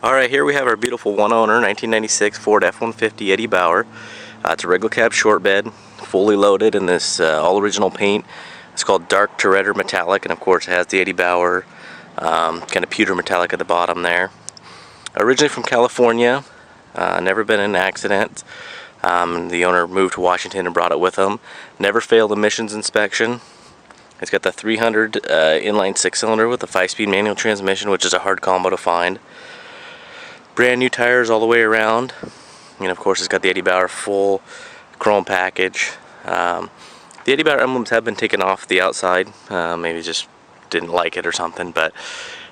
Alright, here we have our beautiful one owner 1996 Ford F-150 Eddie Bauer. It's a regular cab short bed, fully loaded in this all original paint. It's called Dark Toreador Metallic, and of course it has the Eddie Bauer kind of pewter metallic at the bottom there. Originally from California, never been in an accident. The owner moved to Washington and brought it with him. Never failed emissions inspection. It's got the 300 inline 6-cylinder with a 5-speed manual transmission, which is a hard combo to find. Brand new tires all the way around, and of course it's got the Eddie Bauer full chrome package. The Eddie Bauer emblems have been taken off the outside, maybe just didn't like it or something, but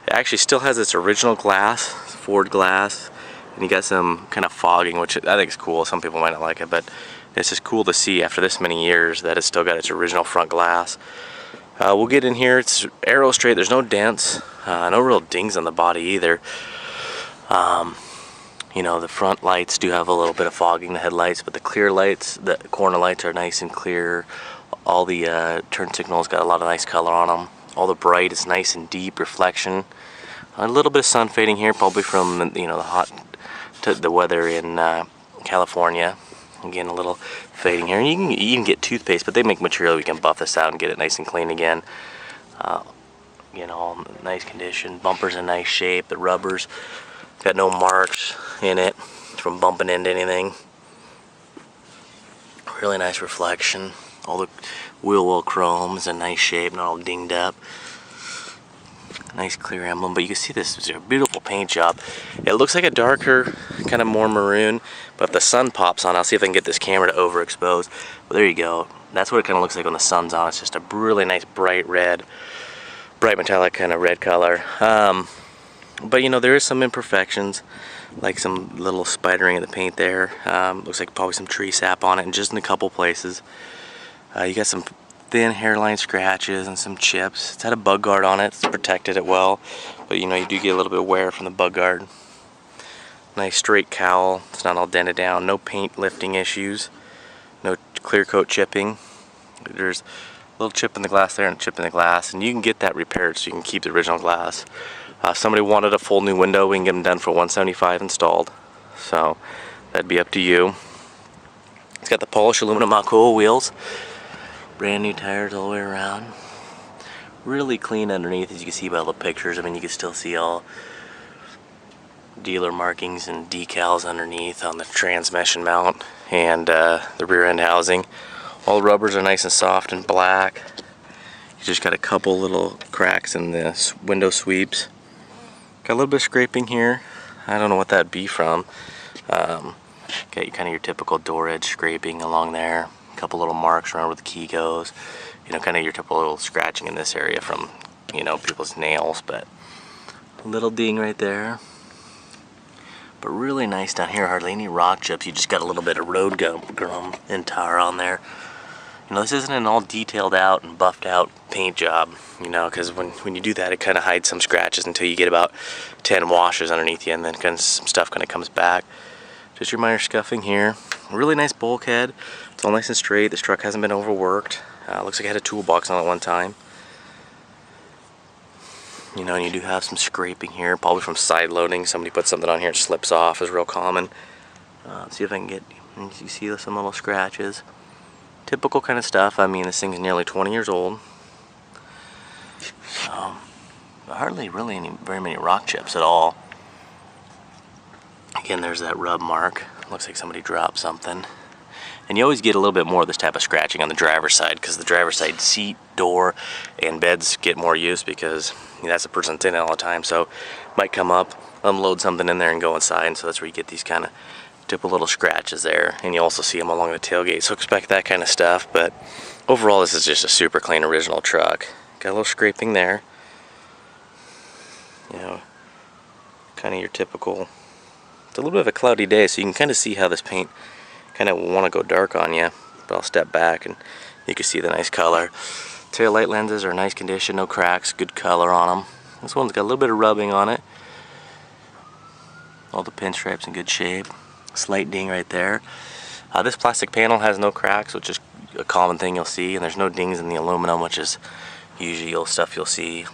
it actually still has its original glass, Ford glass, and you got some kind of fogging, which I think is cool. Some people might not like it, but it's just cool to see after this many years that it's still got its original front glass. We'll get in here. It's aero straight, there's no dents, no real dings on the body either. You know, the front lights do have a little bit of fogging, the headlights, but the clear lights, the corner lights are nice and clear. All the turn signals got a lot of nice color on them. All the bright is nice and deep reflection. A little bit of sun fading here, probably from, you know, the hot the weather in California. Again, a little fading here. And you can even get toothpaste, but they make material we can buff this out and get it nice and clean again. You know, nice condition. Bumper's in nice shape. The rubbers got no marks in it from bumping into anything. Really nice reflection. All the wheel well chrome's in nice shape, not all dinged up. Nice clear emblem, but you can see this is a beautiful paint job. It looks like a darker, kind of more maroon, but if the sun pops on, I'll see if I can get this camera to overexpose. But there you go. That's what it kind of looks like when the sun's on. It's just a really nice bright red, bright metallic kind of red color. But you know, there is some imperfections, like some little spidering of the paint there. Looks like probably some tree sap on it, and just in a couple places. You got some thin hairline scratches and some chips. It's had a bug guard on it. It's protected it well, but you know, you do get a little bit of wear from the bug guard. Nice straight cowl. It's not all dented down. No paint lifting issues. No clear coat chipping. There's a little chip in the glass there and a chip in the glass, and you can get that repaired so you can keep the original glass. If somebody wanted a full new window, we can get them done for $175 installed. So that'd be up to you. It's got the polished aluminum Alcoa wheels. Brand new tires all the way around. Really clean underneath, as you can see by all the pictures. I mean, you can still see all dealer markings and decals underneath on the transmission mount and the rear end housing. All the rubbers are nice and soft and black. You just got a couple little cracks in the window sweeps. Got a little bit of scraping here. I don't know what that'd be from. Got kind of your typical door edge scraping along there. A couple little marks around where the key goes. You know, kind of your typical little scratching in this area from, you know, people's nails. But a little ding right there. But really nice down here. Hardly any rock chips. You just got a little bit of road gum and tar on there. You know, this isn't an all detailed out and buffed out paint job, you know, because when you do that, it kind of hides some scratches until you get about 10 washes underneath you, and then kind of some stuff kind of comes back. Just your minor scuffing here. Really nice bulkhead. It's all nice and straight. This truck hasn't been overworked. Looks like it had a toolbox on it one time. You know, and you do have some scraping here, probably from side loading. Somebody put something on here, it slips off, is real common. See if I can get, you see some little scratches. Typical kind of stuff. I mean, this thing's nearly 20 years old. Hardly really very many rock chips at all. Again, there's that rub mark. Looks like somebody dropped something. And you always get a little bit more of this type of scratching on the driver's side, because the driver's side seat, door, and beds get more use because that's the person that's in it all the time. So might come up, unload something in there and go inside, and so that's where you get these kind of typical little scratches there. And you also see them along the tailgate, so expect that kind of stuff. But overall, this is just a super clean original truck. Got a little scraping there. You know, kind of your typical. It's a little bit of a cloudy day, so you can kind of see how this paint kind of want to go dark on you. But I'll step back and you can see the nice color. Tail light lenses are in nice condition, no cracks, good color on them. This one's got a little bit of rubbing on it. All the pinstripes in good shape. Slight ding right there. This plastic panel has no cracks, which is a common thing you'll see, and there's no dings in the aluminum, which is usually stuff you'll see.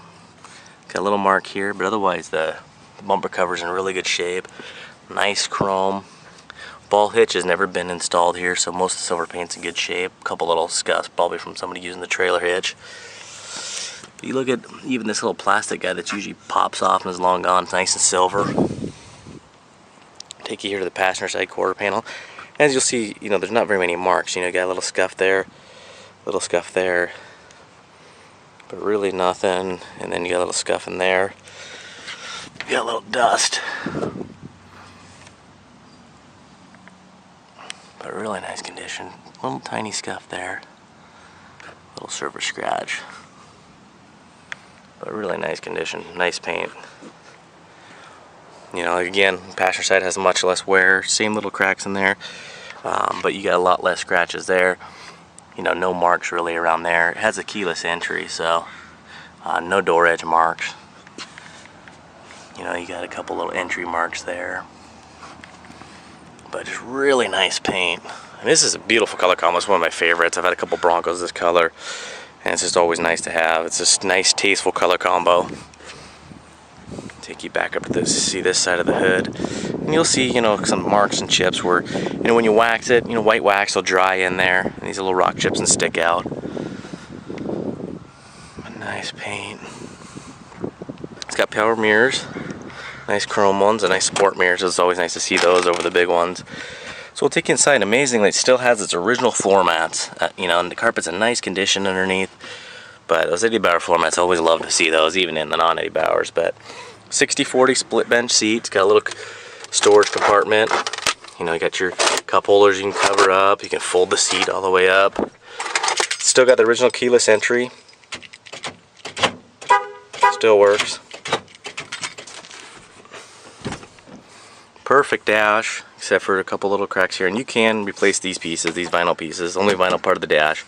Got a little mark here, but otherwise the The bumper cover's in really good shape. Nice chrome. Ball hitch has never been installed here, so most of the silver paint's in good shape. A couple little scuffs, probably from somebody using the trailer hitch. But you look at even this little plastic guy that usually pops off and is long gone. It's nice and silver. Take you here to the passenger side quarter panel. As you'll see, you know, there's not very many marks. You know, you got a little scuff there, little scuff there, but really nothing. And then you got a little scuff in there. You got a little dust. But really nice condition. Little tiny scuff there. Little surface scratch. But really nice condition. Nice paint. You know, again, passenger side has much less wear. Same little cracks in there. But you got a lot less scratches there. You know, no marks really around there. It has a keyless entry, so no door edge marks. You know, you got a couple little entry marks there. But just really nice paint. And this is a beautiful color combo. It's one of my favorites. I've had a couple Broncos this color, and it's just always nice to have. It's just nice, tasteful color combo. Take you back up to this, see this side of the hood, and you'll see, you know, some marks and chips where, you know, when you wax it, you know, white wax will dry in there, and these little rock chips and stick out. But nice paint. It's got power mirrors. Nice chrome ones and nice sport mirrors. It's always nice to see those over the big ones. So we'll take you inside. Amazingly, it still has its original floor mats. You know, and the carpet's in nice condition underneath. But those Eddie Bauer floor mats, I always love to see those, even in the non-Eddie Bauers. But 60/40 split bench seats. Got a little storage compartment. You know, you got your cup holders you can cover up. You can fold the seat all the way up. Still got the original keyless entry. Still works. Perfect dash, except for a couple little cracks here, and you can replace these pieces, these vinyl pieces, only vinyl part of the dash.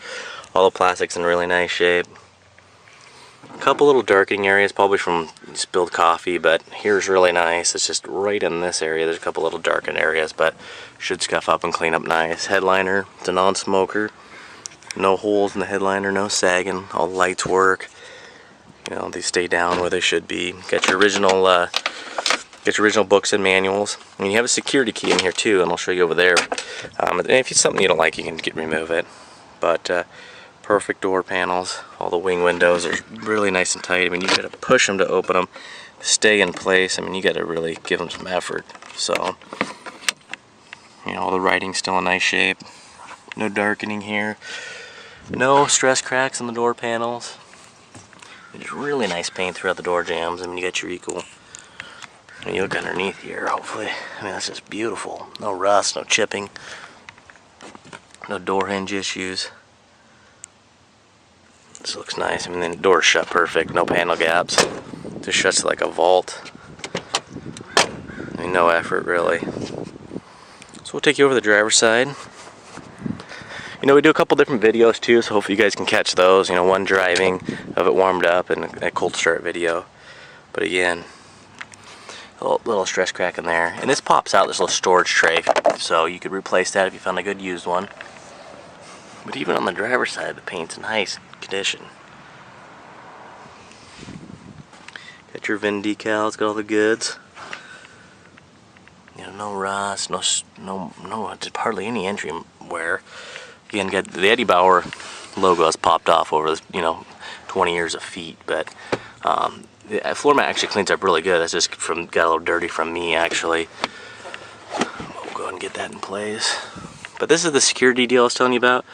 All the plastic's in really nice shape. A couple little darkening areas, probably from spilled coffee, but here's really nice. It's just right in this area. There's a couple little darkened areas, but should scuff up and clean up nice. Headliner, it's a non-smoker. No holes in the headliner, no sagging. All the lights work. You know, they stay down where they should be. Got your original books and manuals. And you have a security key in here too, and I'll show you over there. And if it's something you don't like, you can remove it. But perfect door panels. All the wing windows are really nice and tight. I mean, you got to push them to open them, to stay in place. I mean, you got to really give them some effort. So, you know, all the writing's still in nice shape. No darkening here. No stress cracks in the door panels. It's really nice paint throughout the door jambs. I mean, you got your equal. And you look underneath here, hopefully. I mean, that's just beautiful. No rust, no chipping, no door hinge issues. This looks nice. I mean, the door's shut perfect, no panel gaps. Just shuts like a vault. I mean, no effort really. So we'll take you over the driver's side. You know, we do a couple different videos too, so hopefully you guys can catch those. You know, one driving of it warmed up and a cold start video. But again, a little stress crack in there. And this pops out this little storage tray, so you could replace that if you found a good used one. But even on the driver's side, the paint's in nice condition. Got your VIN decals, got all the goods. You know, no rust, no, hardly any entry wear. Again, got the Eddie Bauer logo has popped off over this, you know, 20 years of feet, but the floor mat actually cleans up really good. That's just got a little dirty from me actually. We'll go ahead and get that in place. But this is the security deal I was telling you about.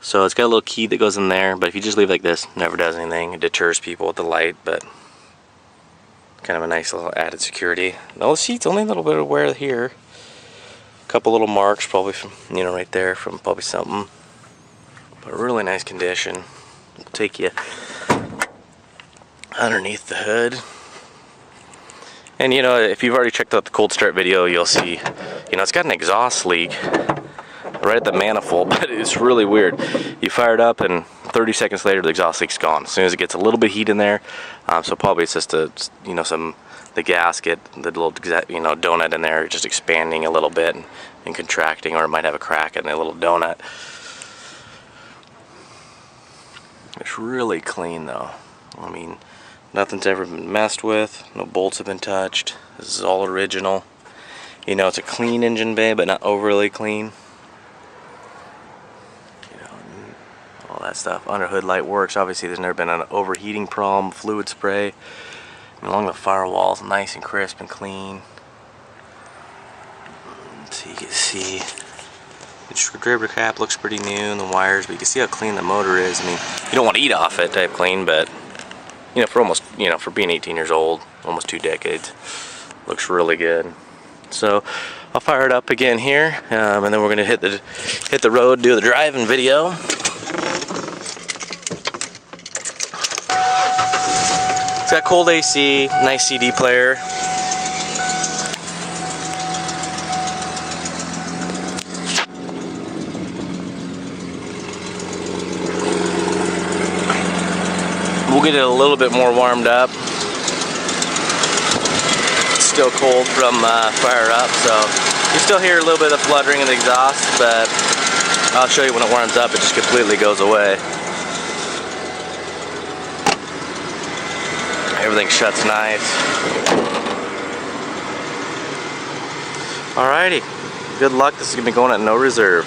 So it's got a little key that goes in there, but if you just leave it like this, it never does anything. It deters people with the light, but kind of a nice little added security. No, the seat's only a little bit of wear here. A couple little marks, probably from, you know, right there from probably something. But really nice condition. We'll take you underneath the hood. And you know, if you've already checked out the cold start video, you'll see, you know, it's got an exhaust leak right at the manifold, but it's really weird. You fire it up and 30 seconds later the exhaust leak's gone. As soon as it gets a little bit of heat in there, so probably it's just you know, the gasket, the little, you know, donut in there just expanding a little bit and contracting, or it might have a crack in the little donut. It's really clean though. I mean, Nothing's ever been messed with. No bolts have been touched. This is all original. You know, it's a clean engine bay, but not overly clean. You know, all that stuff. Under hood light works. Obviously, there's never been an overheating problem. Fluid spray. And along the firewalls, nice and crisp and clean. So you can see the screwdriver cap looks pretty new, and the wires, but you can see how clean the motor is. I mean, you don't want to eat off it type clean, but you know, for almost, you know, for being 18 years old, almost 2 decades, looks really good. So I'll fire it up again here, and then we're gonna hit the road, do the driving video. It's got cold AC, nice CD player. We'll get it a little bit more warmed up. It's still cold from fire up, so you still hear a little bit of fluttering in the exhaust, but I'll show you when it warms up, it just completely goes away. Everything shuts nice. Alrighty, good luck. This is gonna be going at no reserve.